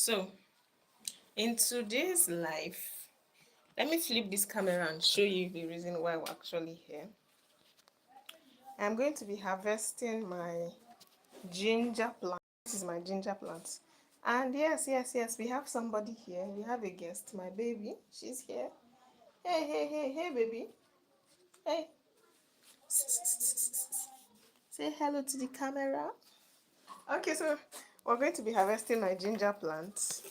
So, in today's life, let me flip this camera and show you the reason why we're actually here. I'm going to be harvesting my ginger plant. This is my ginger plant. And yes, we have somebody here. We have a guest, my baby. She's here. Hey, baby. Hey. Say hello to the camera. Okay, so we're going to be harvesting my ginger plant.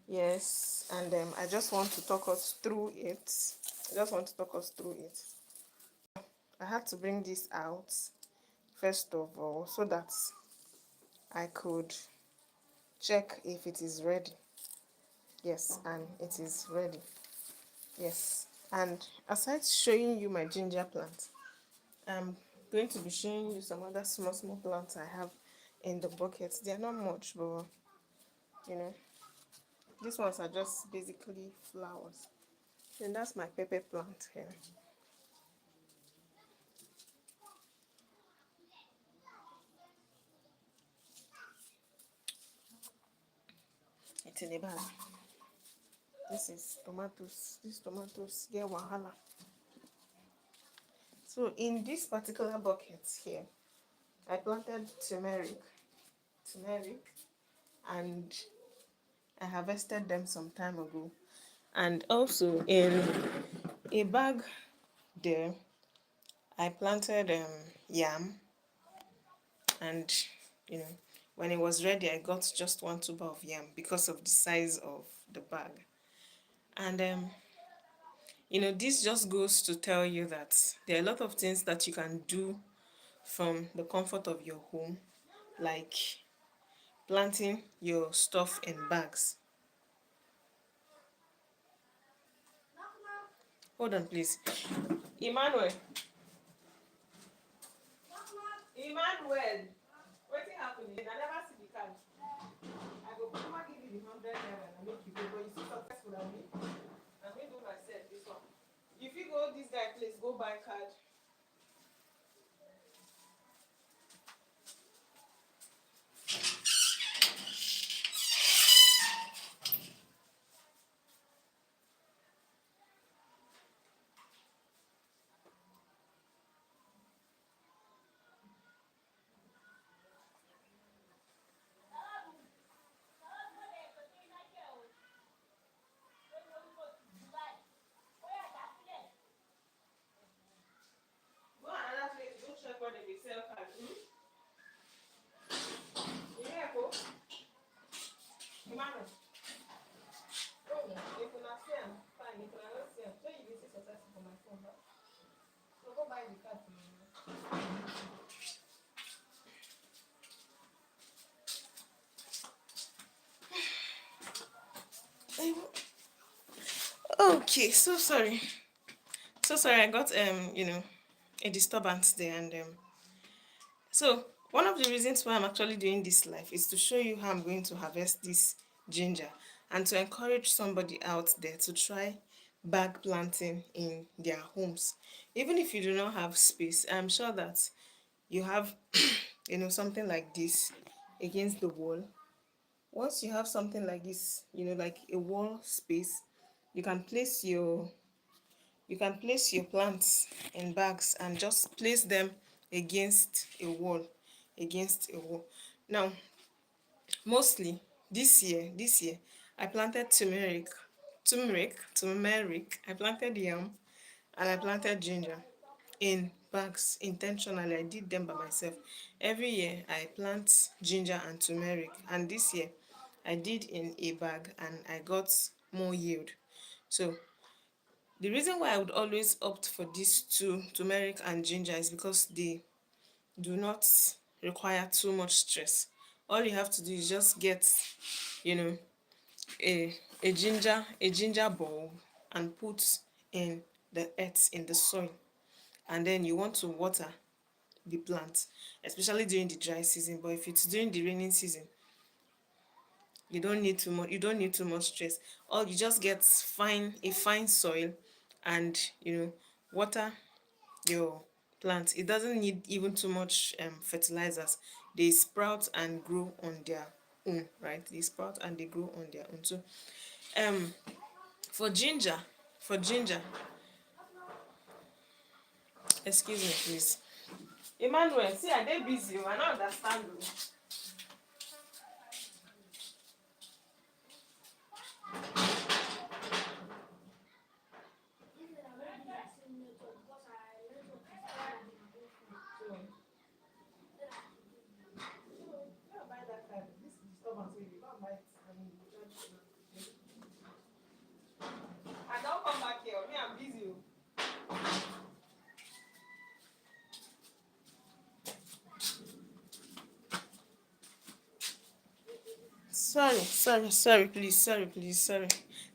Yes, and I just want to talk us through it. I had to bring this out first of all so that I could check if it is ready. Yes, and it is ready. Yes, and aside showing you my ginger plant, I'm going to be showing you some other small plants I have in the bucket. They're not much, but you know, these ones are just basically flowers. And that's my pepper plant here. It's in a bag. This is tomatoes. These tomatoes get wahala. So in this particular bucket here, I planted turmeric, and I harvested them some time ago. And also in a bag there, I planted yam, and you know, when it was ready, I got just one tuber of yam because of the size of the bag. And this just goes to tell you that there are a lot of things that you can do from the comfort of your home, like planting your stuff in bags. Hold on, please. Emmanuel. Emmanuel. Wetin happen again? I never see the card. I go come give you the 100 naira and make you go, but you see successful than me. I may do myself this one. If you go this guy place, go buy card. Go another place, go check where they sell card. You hear go? Emmanuel. Oh, if you not see am, fine. If you not see am, so you dey see successful for my phone. So go buy the card for me. Okay, so sorry. I got a disturbance there, and so one of the reasons why I'm actually doing this live is to show you how I'm going to harvest this ginger, and to encourage somebody out there to try bag planting in their homes. Even if you do not have space, I'm sure that you have something like this against the wall. Once you have something like this, like a wall space, you can place your plants in bags and just place them against a wall, now mostly this year I planted turmeric, I planted yam, and I planted ginger in bags intentionally. I did them by myself. Every year I plant ginger and turmeric, and this year I did in a bag and I got more yield. So the reason why I would always opt for these two, turmeric and ginger, is because they do not require too much stress. All you have to do is just get, you know, a ginger bulb and put in the earth in the soil, and then you want to water the plant, especially during the dry season. But if it's during the raining season, you don't need too much stress. All you just get a fine soil, and water your plant. It doesn't need even too much fertilizers. They sprout and grow on their own, right? They sprout and they grow on their own. So um for ginger, for ginger, excuse me please. Emmanuel, see, I dey busy. I don't understand. I don't come back here. Me, I'm busy. Sorry, please, sorry.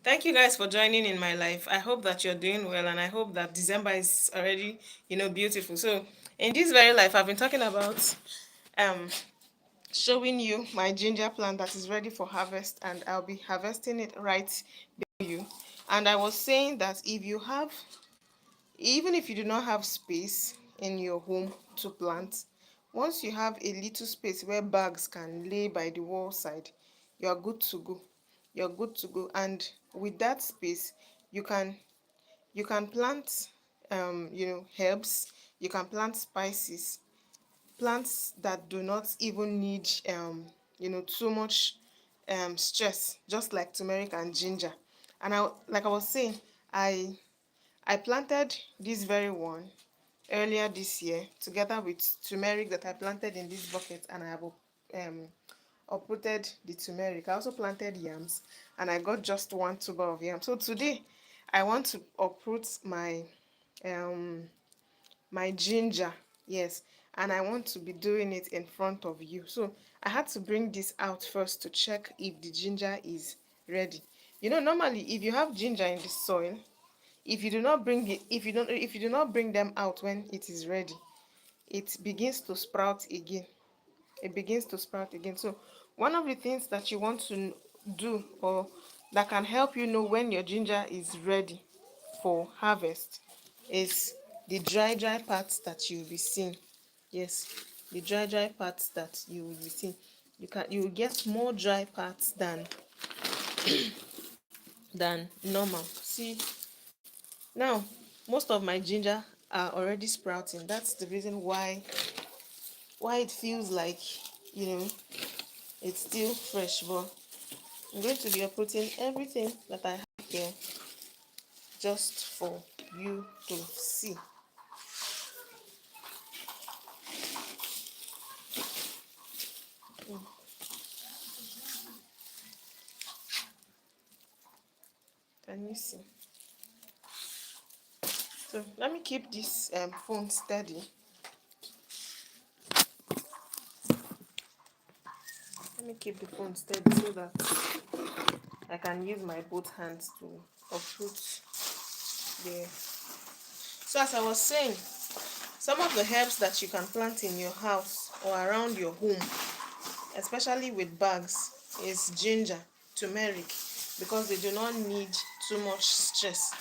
Thank you guys for joining in my life. I hope that you're doing well, and I hope that December is already, beautiful. So, in this very life, I've been talking about um showing you my ginger plant that is ready for harvest, and I'll be harvesting it right below you. And I was saying that even if you do not have space in your home to plant, once you have a little space where bags can lay by the wall side, you're good to go. You're good to go. And with that space, you can plant herbs, you can plant spices, plants that do not even need too much stress, just like turmeric and ginger. And I was saying, I planted this very one earlier this year together with turmeric that I planted in this bucket, and I have uprooted the turmeric. I also planted yams, and I got just one tuber of yam. So today I want to uproot um my ginger, yes, and I want to be doing it in front of you. So I had to bring this out first to check if the ginger is ready. Normally if you have ginger in the soil, if you do not bring it, if you do not bring them out when it is ready, it begins to sprout again. It begins to sprout again. So one of the things that you want to do, or that can help you know when your ginger is ready for harvest, is the dry parts that you'll be seeing. Yes, the dry parts that you will be seeing. You will get more dry parts than normal. See, now most of my ginger are already sprouting. That's the reason why it feels like, you know it's still fresh. But I'm going to be uprooting everything that I have here just for you to see. Can you see? So let me keep this phone steady. Let me keep the phone steady so that I can use my both hands to uproot the. So as I was saying, some of the herbs that you can plant in your house or around your home, especially with bags, is ginger, turmeric, because they do not need too much stress.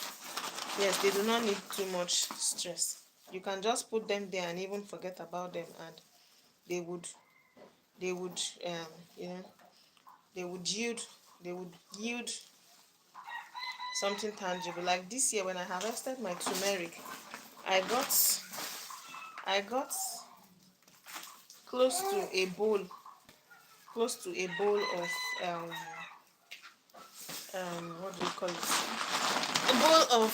Yes, they do not need too much stress. You can just put them there and even forget about them, and they would they would um you know they would yield something tangible. Like this year when I harvested my turmeric, I got close to a bowl of what do you call it, a bowl of.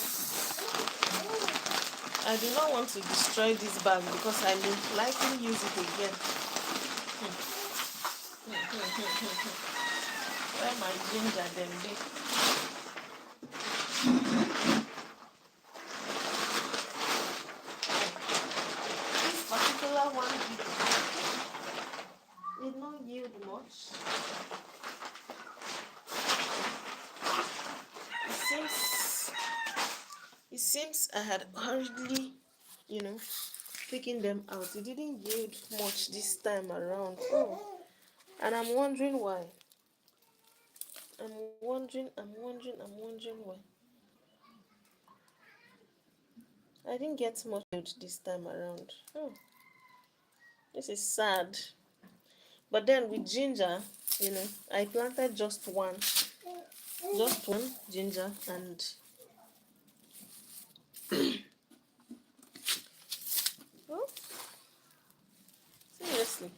I do not want to destroy this bag because I may likely use it again. Where my ginger then dey. This particular one did not yield much. It seems I had hurriedly, taken them out. It didn't yield much this time around. Oh, and I'm wondering why. I'm wondering why. I didn't get much yield this time around. Oh, this is sad. But then with ginger, I planted just one ginger, and well, seriously,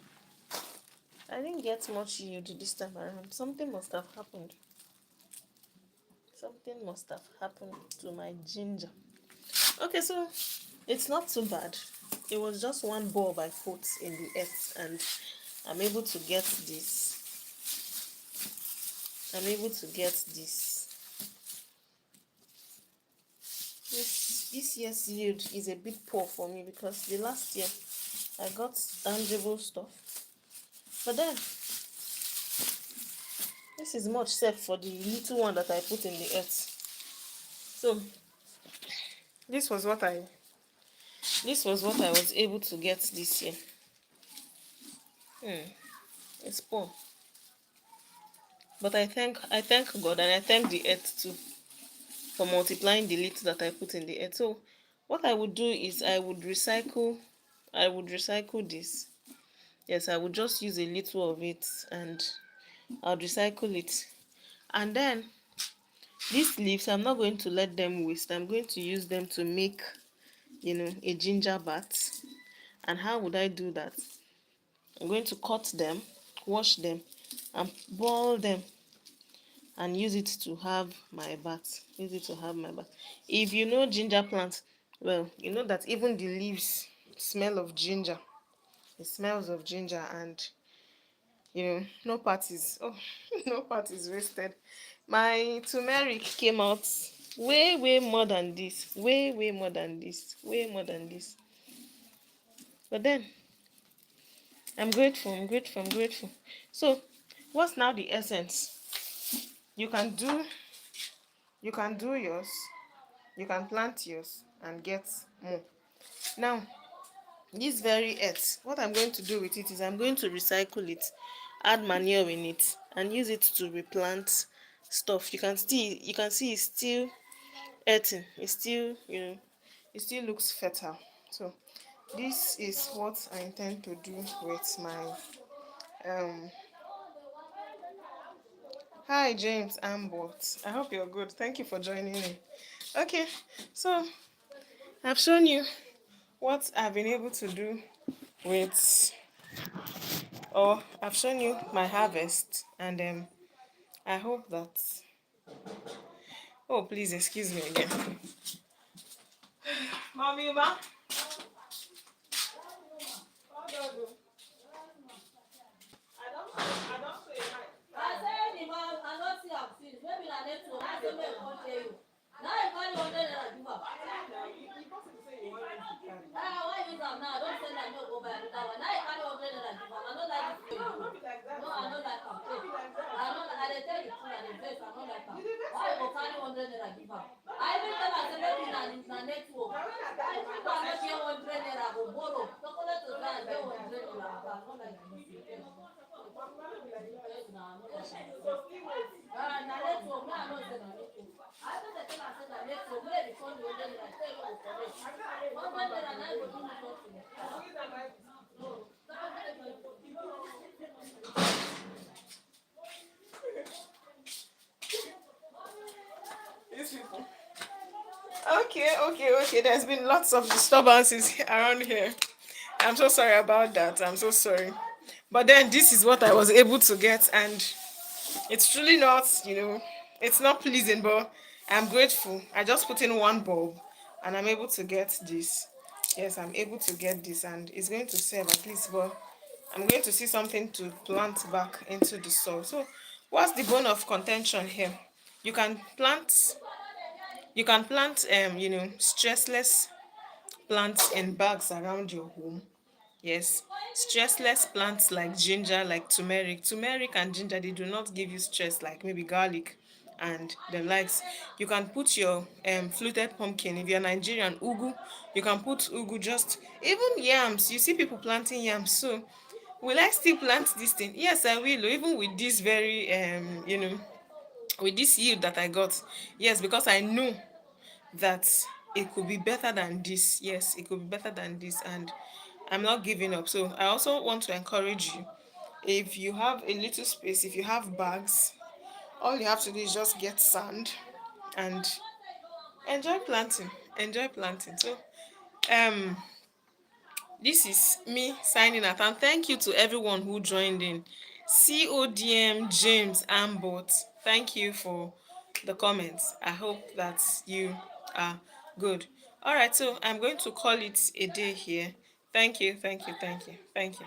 I didn't get much yield this time around. Something must have happened. Something must have happened to my ginger. Okay, so it's not too bad. It was just one bulb I put in the earth, and I'm able to get this. I'm able to get this. This year's yield is a bit poor for me because the last year I got tangible stuff. But then this is much safe for the little one that I put in the earth. So this was what I was able to get this year. It's poor. But I thank God, and I thank the earth too for multiplying the little that I put in the earth. So what I would do is I would recycle this. Yes, I would just use a little of it, and I'll recycle it. And then these leaves, I'm not going to let them waste. I'm going to use them to make, a ginger bath. And how would I do that? I'm going to cut them, wash them, and boil them, and use it to have my bath. If you know ginger plant, well, you know that even the leaves smell of ginger. It smells of ginger, and no parties. Oh, no parties wasted. My turmeric came out way, way more than this. Way, way more than this. Way more than this. But then, I'm grateful. I'm grateful. I'm grateful. So, what's now the essence? You can do, you can do yours. You can plant yours and get more. Now, this very earth, what I'm going to do with it is I'm going to recycle it, add manure in it, and use it to replant stuff. You can see it's still earthen. It still looks fertile. So this is what I intend to do with my hi James Ambot. I hope you're good. Thank you for joining me. Okay, so I've shown you what I've been able to do with, or I've shown you my harvest, and I hope that, oh please excuse me again. Mommy, ma. These people. Okay. There's been lots of disturbances around here. I'm so sorry about that. I'm so sorry. But then this is what I was able to get, and it's truly not, it's not pleasing, but I'm grateful. I just put in one bulb, and I'm able to get this. Yes, I'm able to get this, and it's going to serve at least, but I'm going to see something to plant back into the soil. So what's the bone of contention here? You can plant stressless plants in bags around your home. Yes, stressless plants like ginger, like turmeric and ginger, they do not give you stress like maybe garlic and the likes. You can put your fluted pumpkin. If you're Nigerian, ugu, you can put ugu. Just even yams, you see people planting yams. So will I still plant this thing? Yes, I will. Even with this very with this yield that I got. Yes, because I know that it could be better than this. Yes, it could be better than this, and I'm not giving up. So I also want to encourage you. If you have a little space, if you have bags, all you have to do is just get sand and enjoy planting. Enjoy planting. So um this is me signing out, and thank you to everyone who joined in. CODM James Ambot, thank you for the comments. I hope that you are good. All right, so I'm going to call it a day here. Thank you, thank you, thank you, thank you.